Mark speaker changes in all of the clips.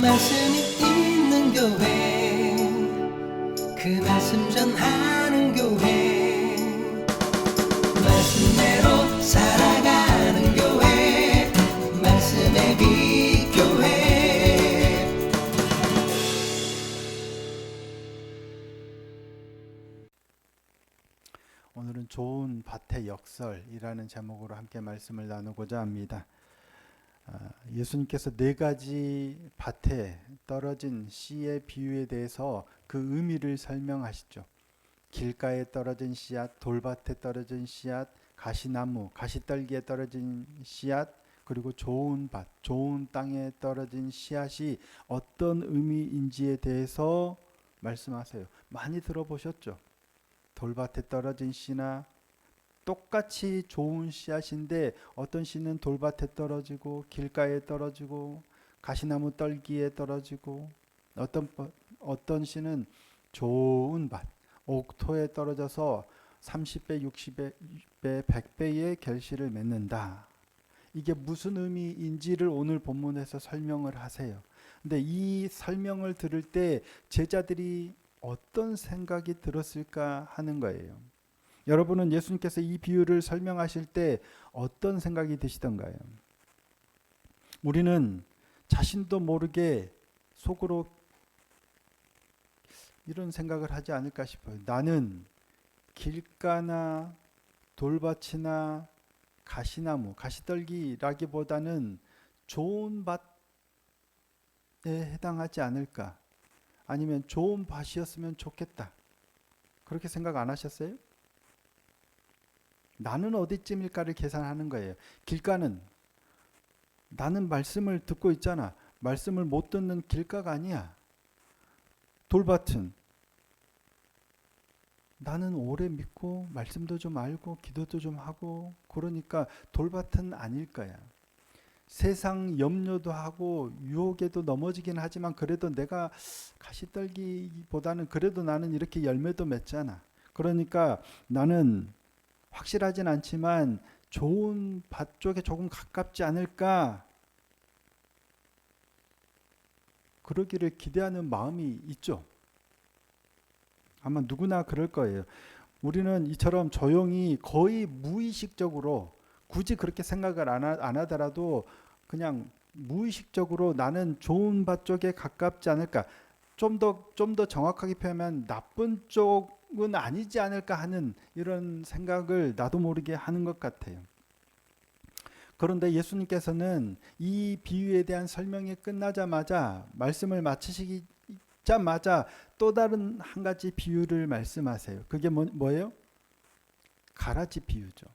Speaker 1: 말씀이 있는 교회, 그 말씀 전하는 교회, 말씀대로 살아가는 교회, 말씀의 빛 교회.
Speaker 2: 오늘은 좋은 밭의 역설이라는 제목으로 함께 말씀을 나누고자 합니다. 예수님께서 네 가지 밭에 떨어진 씨의 비유에 대해서 그 의미를 설명하시죠. 길가에 떨어진 씨앗, 돌밭에 떨어진 씨앗, 가시나무, 가시떨기에 떨어진 씨앗, 그리고 좋은 밭, 좋은 땅에 떨어진 씨앗이 어떤 의미인지에 대해서 말씀하세요. 많이 들어보셨죠? 돌밭에 떨어진 씨나 똑같이 좋은 씨앗인데 어떤 씨는 돌밭에 떨어지고 길가에 떨어지고 가시나무 떨기에 떨어지고 어떤 씨는 좋은 밭, 옥토에 떨어져서 30배, 60배, 100배의 결실을 맺는다. 이게 무슨 의미인지를 오늘 본문에서 설명을 하세요. 근데 이 설명을 들을 때 제자들이 어떤 생각이 들었을까 하는 거예요. 여러분은 예수님께서 이 비유를 설명하실 때 어떤 생각이 드시던가요? 우리는 자신도 모르게 속으로 이런 생각을 하지 않을까 싶어요. 나는 길가나 돌밭이나 가시나무, 가시떨기라기보다는 좋은 밭에 해당하지 않을까? 아니면 좋은 밭이었으면 좋겠다. 그렇게 생각 안 하셨어요? 나는 어디쯤일까를 계산하는 거예요. 길가는 나는 말씀을 듣고 있잖아. 말씀을 못 듣는 길가가 아니야. 돌밭은 나는 오래 믿고 말씀도 좀 알고 기도도 좀 하고 그러니까 돌밭은 아닐 거야. 세상 염려도 하고 유혹에도 넘어지긴 하지만 그래도 내가 가시떨기보다는 그래도 나는 이렇게 열매도 맺잖아. 그러니까 나는 확실하진 않지만 좋은 밭 쪽에 조금 가깝지 않을까 그러기를 기대하는 마음이 있죠. 아마 누구나 그럴 거예요. 우리는 이처럼 조용히 거의 무의식적으로 굳이 그렇게 생각을 안 하더라도 그냥 무의식적으로 나는 좋은 밭 쪽에 가깝지 않을까, 좀 더 정확하게 표현하면 나쁜 쪽은 아니지 않을까 하는 이런 생각을 나도 모르게 하는 것 같아요. 그런데 예수님께서는 이 비유에 대한 설명이 끝나자마자 말씀을 마치시자마자 또 다른 한 가지 비유를 말씀하세요. 그게 뭐예요? 가라지 비유죠.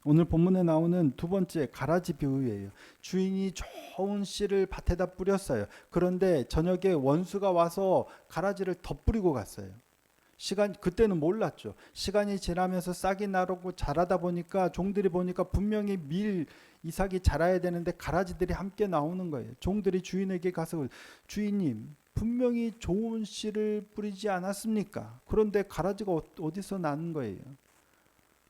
Speaker 2: 오늘 본문에 나오는 두 번째 가라지 비유예요. 주인이 좋은 씨를 밭에다 뿌렸어요. 그런데 저녁에 원수가 와서 가라지를 덧뿌리고 갔어요. 그때는 몰랐죠. 시간이 지나면서 싹이 나고 자라다 보니까 종들이 보니까 분명히 이삭이 자라야 되는데 가라지들이 함께 나오는 거예요. 종들이 주인에게 가서 주인님 분명히 좋은 씨를 뿌리지 않았습니까? 그런데 가라지가 어디서 나는 거예요?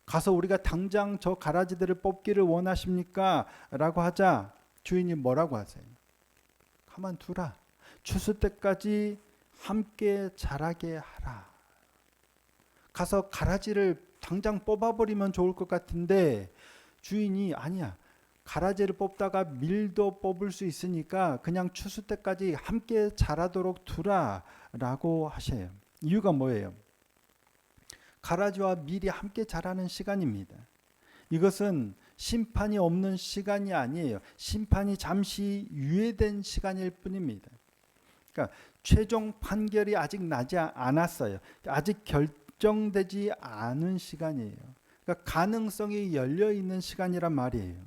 Speaker 2: 가서 우리가 당장 저 가라지들을 뽑기를 원하십니까? 라고 하자 주인이 뭐라고 하세요? 가만 두라. 추수 때까지 함께 자라게 하라. 가서 가라지를 당장 뽑아버리면 좋을 것 같은데 주인이 아니야. 가라지를 뽑다가 밀도 뽑을 수 있으니까 그냥 추수 때까지 함께 자라도록 두라 라고 하셔요. 이유가 뭐예요? 가라지와 밀이 함께 자라는 시간입니다. 이것은 심판이 없는 시간이 아니에요. 심판이 잠시 유예된 시간일 뿐입니다. 그러니까 최종 판결이 아직 나지 않았어요. 아직 결정되지 않은 시간이에요. 그러니까 가능성이 열려 있는 시간이란 말이에요.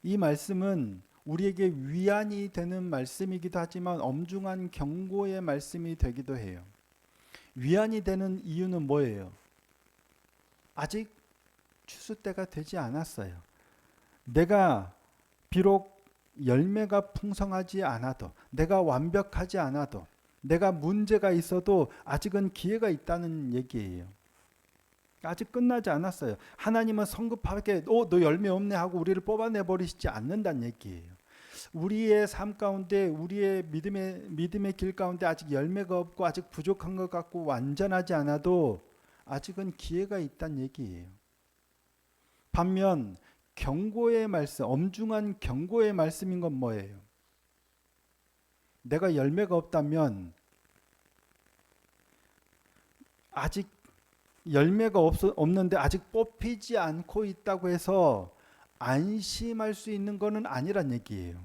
Speaker 2: 이 말씀은 우리에게 위안이 되는 말씀이기도 하지만 엄중한 경고의 말씀이 되기도 해요. 위안이 되는 이유는 뭐예요? 아직 추수 때가 되지 않았어요. 내가 비록 열매가 풍성하지 않아도, 내가 완벽하지 않아도, 내가 문제가 있어도 아직은 기회가 있다는 얘기예요. 아직 끝나지 않았어요. 하나님은 성급하게 너 열매 없네 하고 우리를 뽑아내버리시지 않는다는 얘기예요. 우리의 삶 가운데 우리의 믿음의 길 가운데 아직 열매가 없고 아직 부족한 것 같고 완전하지 않아도 아직은 기회가 있다는 얘기예요. 반면 경고의 말씀, 엄중한 경고의 말씀인 건 뭐예요? 내가 열매가 없다면 아직 열매가 없는데 아직 뽑히지 않고 있다고 해서 안심할 수 있는 거는 아니란 얘기예요.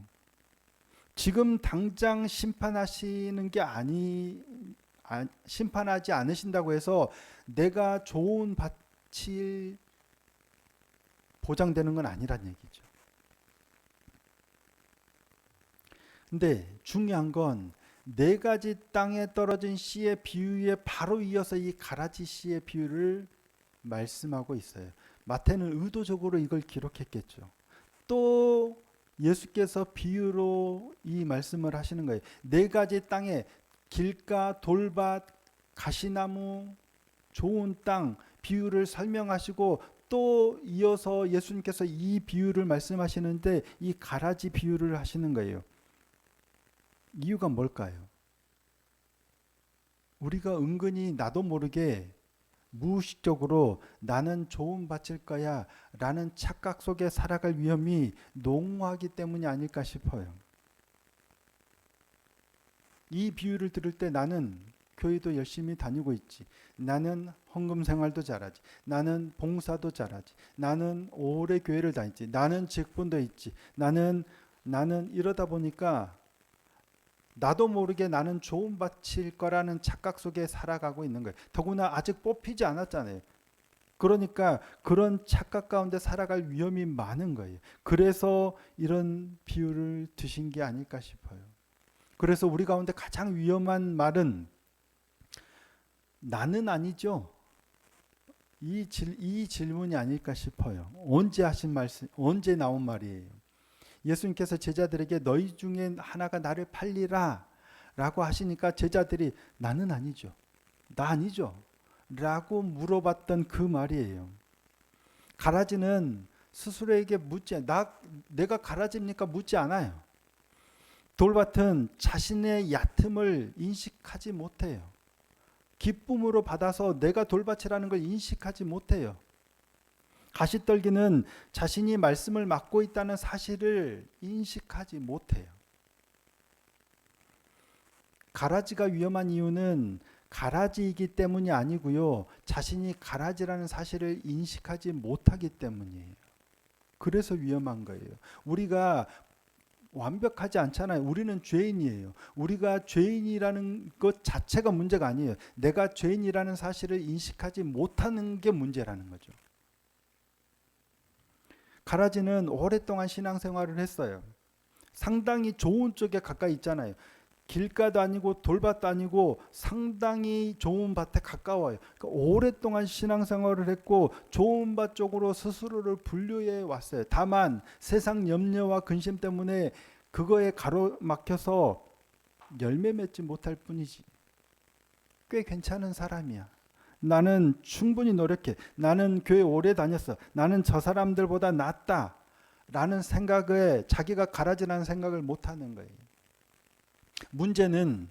Speaker 2: 지금 당장 심판하시는 게 심판하지 않으신다고 해서 내가 좋은 밭이 보장되는 건 아니란 얘기죠. 근데 중요한 건 네 가지 땅에 떨어진 씨의 비유에 바로 이어서 이 가라지 씨의 비유를 말씀하고 있어요. 마태는 의도적으로 이걸 기록했겠죠. 또 예수께서 비유로 이 말씀을 하시는 거예요. 네 가지 땅에 길가, 돌밭, 가시나무, 좋은 땅 비유를 설명하시고 또 이어서 예수님께서 이 비유를 말씀하시는데 이 가라지 비유를 하시는 거예요. 이유가 뭘까요? 우리가 은근히 나도 모르게 무의식적으로 나는 좋은 밭일 거야 라는 착각 속에 살아갈 위험이 농후하기 때문이 아닐까 싶어요. 이 비유를 들을 때 나는 교회도 열심히 다니고 있지. 나는 헌금 생활도 잘하지. 나는 봉사도 잘하지. 나는 오래 교회를 다니지. 나는 직분도 있지. 나는 이러다 보니까 나도 모르게 나는 좋은 밭일 거라는 착각 속에 살아가고 있는 거예요. 더구나 아직 뽑히지 않았잖아요. 그러니까 그런 착각 가운데 살아갈 위험이 많은 거예요. 그래서 이런 비유를 드신 게 아닐까 싶어요. 그래서 우리 가운데 가장 위험한 말은 나는 아니죠. 이 질문이 아닐까 싶어요. 언제 하신 말씀, 언제 나온 말이에요. 예수님께서 제자들에게 너희 중에 하나가 나를 팔리라 라고 하시니까 제자들이 나는 아니죠. 나 아니죠. 라고 물어봤던 그 말이에요. 가라지는 스스로에게 내가 가라지입니까? 묻지 않아요. 돌밭은 자신의 얕음을 인식하지 못해요. 기쁨으로 받아서 내가 돌밭이라는 걸 인식하지 못해요. 가시떨기는 자신이 말씀을 맡고 있다는 사실을 인식하지 못해요. 가라지가 위험한 이유는 가라지이기 때문이 아니고요. 자신이 가라지라는 사실을 인식하지 못하기 때문이에요. 그래서 위험한 거예요. 우리가 완벽하지 않잖아요. 우리는 죄인이에요. 우리가 죄인이라는 것 자체가 문제가 아니에요. 내가 죄인이라는 사실을 인식하지 못하는 게 문제라는 거죠. 가라지는 오랫동안 신앙생활을 했어요. 상당히 좋은 쪽에 가까이 있잖아요. 길가도 아니고 돌밭도 아니고 상당히 좋은 밭에 가까워요. 그러니까 오랫동안 신앙생활을 했고 좋은 밭 쪽으로 스스로를 분류해 왔어요. 다만 세상 염려와 근심 때문에 그거에 가로막혀서 열매 맺지 못할 뿐이지. 꽤 괜찮은 사람이야. 나는 충분히 노력해. 나는 교회 오래 다녔어. 나는 저 사람들보다 낫다. 라는 생각에 자기가 가라지라는 생각을 못하는 거예요. 문제는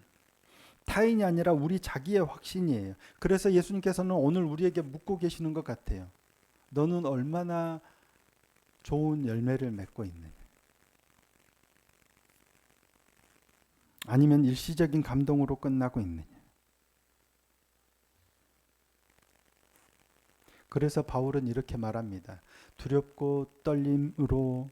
Speaker 2: 타인이 아니라 우리 자기의 확신이에요. 그래서 예수님께서는 오늘 우리에게 묻고 계시는 것 같아요. 너는 얼마나 좋은 열매를 맺고 있느냐. 아니면 일시적인 감동으로 끝나고 있느냐. 그래서 바울은 이렇게 말합니다. 두렵고 떨림으로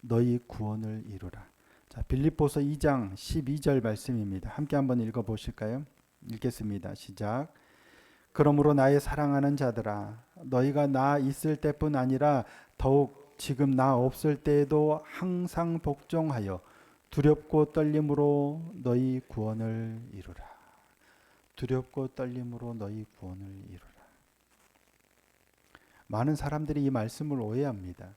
Speaker 2: 너희 구원을 이루라. 자, 빌립보서 2장 12절 말씀입니다. 함께 한번 읽어보실까요? 읽겠습니다. 시작. 그러므로 나의 사랑하는 자들아, 너희가 나 있을 때뿐 아니라 더욱 지금 나 없을 때에도 항상 복종하여 두렵고 떨림으로 너희 구원을 이루라. 두렵고 떨림으로 너희 구원을 이루라. 많은 사람들이 이 말씀을 오해합니다.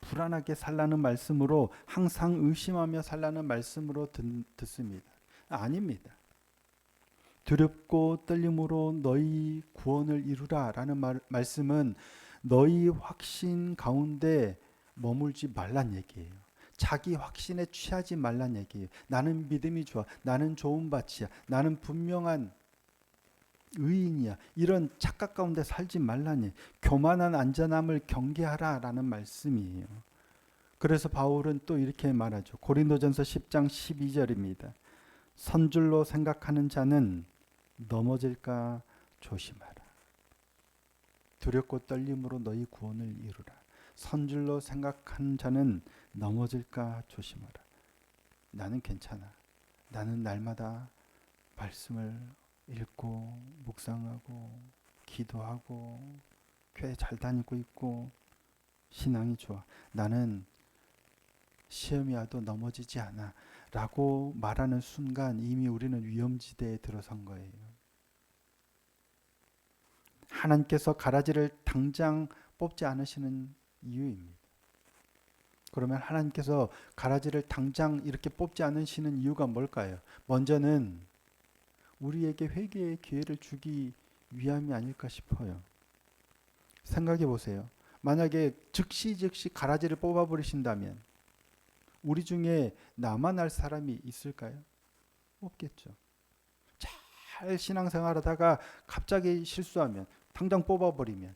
Speaker 2: 불안하게 살라는 말씀으로, 항상 의심하며 살라는 말씀으로 듣습니다. 아닙니다. 두렵고 떨림으로 너희 구원을 이루라 라는 말씀은 너희 확신 가운데 머물지 말란 얘기예요. 자기 확신에 취하지 말란 얘기예요. 나는 믿음이 좋아. 나는 좋은 밭이야. 나는 분명한 의인이야. 이런 착각 가운데 살지 말라니. 교만한 안전함을 경계하라라는 말씀이에요. 그래서 바울은 또 이렇게 말하죠. 고린도전서 10장 12절입니다. 선줄로 생각하는 자는 넘어질까 조심하라. 두렵고 떨림으로 너희 구원을 이루라. 선줄로 생각하는 자는 넘어질까 조심하라. 나는 괜찮아. 나는 날마다 말씀을 읽고 묵상하고 기도하고 교회 잘 다니고 있고 신앙이 좋아. 나는 시험이 와도 넘어지지 않아 라고 말하는 순간 이미 우리는 위험지대에 들어선 거예요. 하나님께서 가라지를 당장 뽑지 않으시는 이유입니다. 그러면 하나님께서 가라지를 당장 이렇게 뽑지 않으시는 이유가 뭘까요? 먼저는 우리에게 회개의 기회를 주기 위함이 아닐까 싶어요. 생각해 보세요. 만약에 즉시 가라지를 뽑아버리신다면 우리 중에 나만 알 사람이 있을까요? 없겠죠. 잘 신앙생활하다가 갑자기 실수하면 당장 뽑아버리면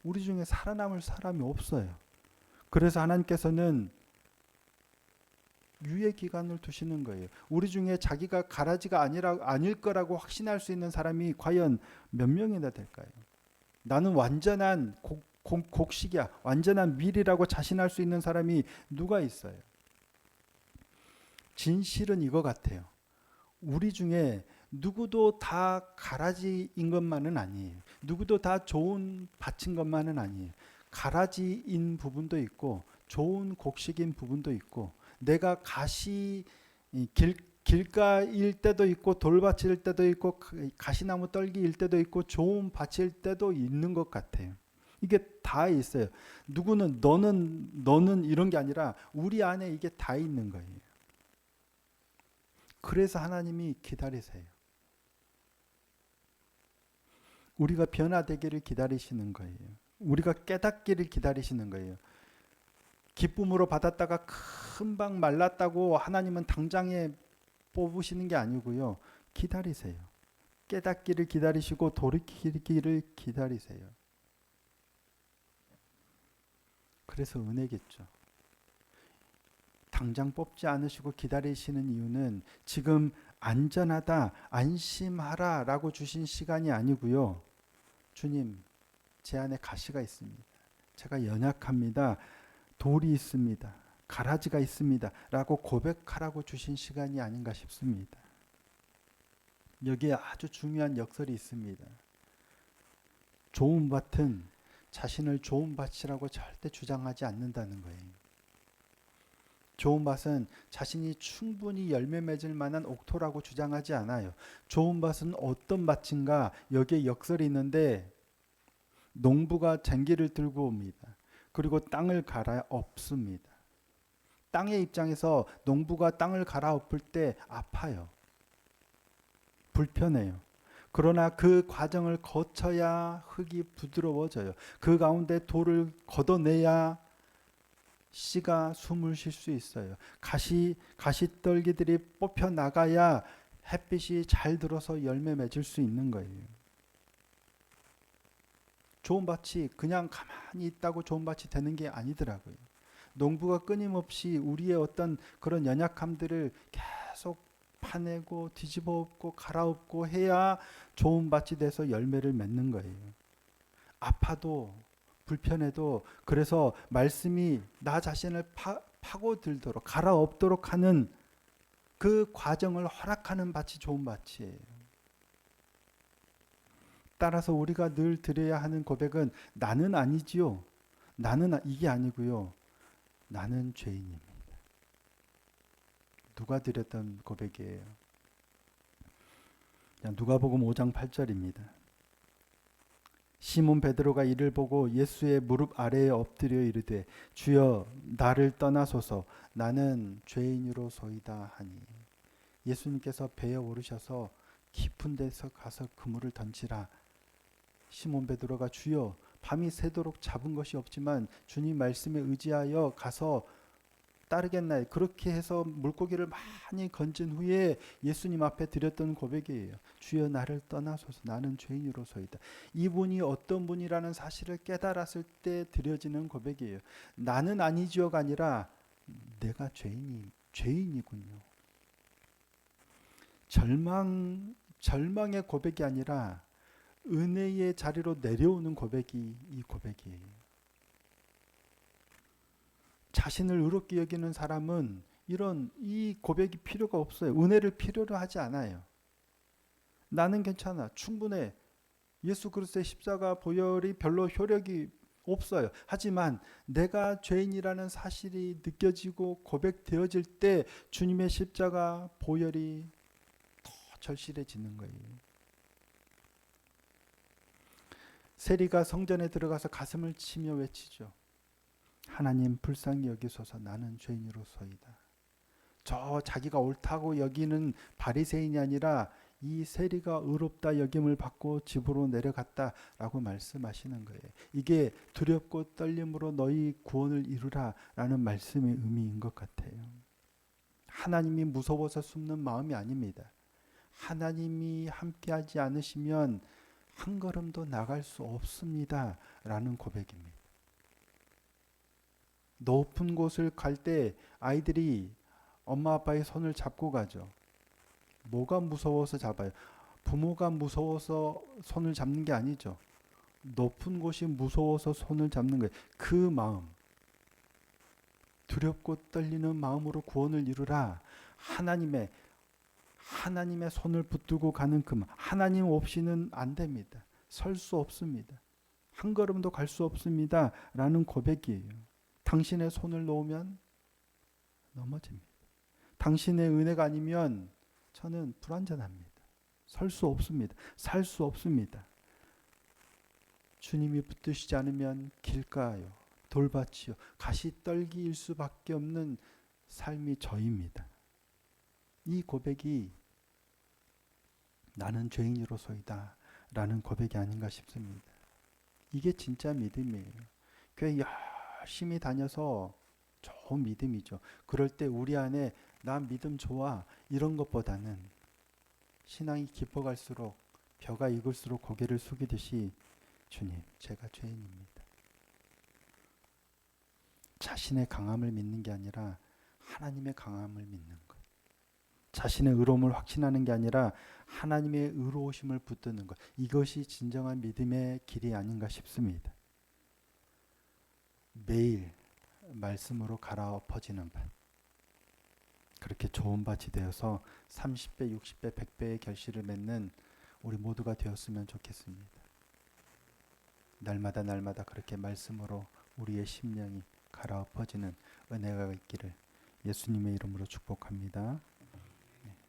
Speaker 2: 우리 중에 살아남을 사람이 없어요. 그래서 하나님께서는 유예 기간을 두시는 거예요. 우리 중에 자기가 가라지가 아닐 거라고 확신할 수 있는 사람이 과연 몇 명이나 될까요? 나는 완전한 곡식이야. 완전한 밀이라고 자신할 수 있는 사람이 누가 있어요? 진실은 이거 같아요. 우리 중에 누구도 다 가라지인 것만은 아니에요. 누구도 다 좋은 밭인 것만은 아니에요. 가라지인 부분도 있고 좋은 곡식인 부분도 있고 내가 길가일 때도 있고 돌밭일 때도 있고 가시나무 떨기일 때도 있고 좋은 밭일 때도 있는 것 같아요. 이게 다 있어요. 누구는 너는 이런 게 아니라 우리 안에 이게 다 있는 거예요. 그래서 하나님이 기다리세요. 우리가 변화되기를 기다리시는 거예요. 우리가 깨닫기를 기다리시는 거예요. 기쁨으로 받았다가 금방 말랐다고 하나님은 당장에 뽑으시는 게 아니고요. 기다리세요. 깨닫기를 기다리시고 돌이키기를 기다리세요. 그래서 은혜겠죠. 당장 뽑지 않으시고 기다리시는 이유는 지금 안전하다, 안심하라 라고 주신 시간이 아니고요. 주님, 제 안에 가시가 있습니다. 제가 연약합니다. 돌이 있습니다. 가라지가 있습니다. 라고 고백하라고 주신 시간이 아닌가 싶습니다. 여기에 아주 중요한 역설이 있습니다. 좋은 밭은 자신을 좋은 밭이라고 절대 주장하지 않는다는 거예요. 좋은 밭은 자신이 충분히 열매 맺을 만한 옥토라고 주장하지 않아요. 좋은 밭은 어떤 밭인가? 여기에 역설이 있는데 농부가 쟁기를 들고 옵니다. 그리고 땅을 갈아엎습니다. 땅의 입장에서 농부가 땅을 갈아엎을 때 아파요. 불편해요. 그러나 그 과정을 거쳐야 흙이 부드러워져요. 그 가운데 돌을 걷어내야 씨가 숨을 쉴 수 있어요. 가시떨기들이 뽑혀 나가야 햇빛이 잘 들어서 열매 맺을 수 있는 거예요. 좋은 밭이 그냥 가만히 있다고 좋은 밭이 되는 게 아니더라고요. 농부가 끊임없이 우리의 어떤 그런 연약함들을 계속 파내고 뒤집어 엎고 갈아엎고 해야 좋은 밭이 돼서 열매를 맺는 거예요. 아파도 불편해도 그래서 말씀이 나 자신을 파고들도록 갈아엎도록 하는 그 과정을 허락하는 밭이 좋은 밭이에요. 따라서 우리가 늘 드려야 하는 고백은 나는 아니지요. 나는 이게 아니고요. 나는 죄인입니다. 누가 드렸던 고백이에요? 누가복음 5장 8절입니다. 시몬 베드로가 이를 보고 예수의 무릎 아래에 엎드려 이르되 주여 나를 떠나소서 나는 죄인으로소이다 하니 예수님께서 배에 오르셔서 깊은 데서 가서 그물을 던지라. 시몬 베드로가 주여 밤이 새도록 잡은 것이 없지만 주님 말씀에 의지하여 가서 따르겠나요? 그렇게 해서 물고기를 많이 건진 후에 예수님 앞에 드렸던 고백이에요. 주여 나를 떠나소서 나는 죄인으로소이다. 이분이 어떤 분이라는 사실을 깨달았을 때 드려지는 고백이에요. 나는 아니지요가 아니라 내가 죄인이군요. 절망의 고백이 아니라 은혜의 자리로 내려오는 고백이 이 고백이에요. 자신을 의롭게 여기는 사람은 이 고백이 필요가 없어요. 은혜를 필요로 하지 않아요. 나는 괜찮아. 충분해. 예수 그리스도의 십자가 보혈이 별로 효력이 없어요. 하지만 내가 죄인이라는 사실이 느껴지고 고백되어질 때 주님의 십자가 보혈이 더 절실해지는 거예요. 세리가 성전에 들어가서 가슴을 치며 외치죠. 하나님 불쌍히 여기소서 나는 죄인으로소이다. 저 자기가 옳다고 여기는 바리새인이 아니라 이 세리가 의롭다 여김을 받고 집으로 내려갔다라고 말씀하시는 거예요. 이게 두렵고 떨림으로 너희 구원을 이루라라는 말씀의 의미인 것 같아요. 하나님이 무서워서 숨는 마음이 아닙니다. 하나님이 함께하지 않으시면 한 걸음도 나갈 수 없습니다라는 고백입니다. 높은 곳을 갈 때 아이들이 엄마 아빠의 손을 잡고 가죠. 뭐가 무서워서 잡아요? 부모가 무서워서 손을 잡는 게 아니죠. 높은 곳이 무서워서 손을 잡는 거예요. 그 마음, 두렵고 떨리는 마음으로 구원을 이루라. 하나님의 손을 붙들고 가는 그 마음. 하나님 없이는 안 됩니다. 설 수 없습니다. 한 걸음도 갈 수 없습니다. 라는 고백이에요. 당신의 손을 놓으면 넘어집니다. 당신의 은혜가 아니면 저는 불완전합니다. 설 수 없습니다. 살 수 없습니다. 주님이 붙드시지 않으면 길가요, 돌밭이요, 가시떨기일 수밖에 없는 삶이 저입니다. 이 고백이 나는 죄인으로소이다 라는 고백이 아닌가 싶습니다. 이게 진짜 믿음이에요. 교회 열심히 다녀서 좋은 믿음이죠. 그럴 때 우리 안에 나 믿음 좋아 이런 것보다는 신앙이 깊어갈수록 벼가 익을수록 고개를 숙이듯이 주님 제가 죄인입니다. 자신의 강함을 믿는 게 아니라 하나님의 강함을 믿는 것. 자신의 의로움을 확신하는 게 아니라 하나님의 의로우심을 붙드는 것. 이것이 진정한 믿음의 길이 아닌가 싶습니다. 매일 말씀으로 갈아엎어지는 밭. 그렇게 좋은 밭이 되어서 30배, 60배, 100배의 결실을 맺는 우리 모두가 되었으면 좋겠습니다. 날마다 그렇게 말씀으로 우리의 심령이 갈아엎어지는 은혜가 있기를 예수님의 이름으로 축복합니다.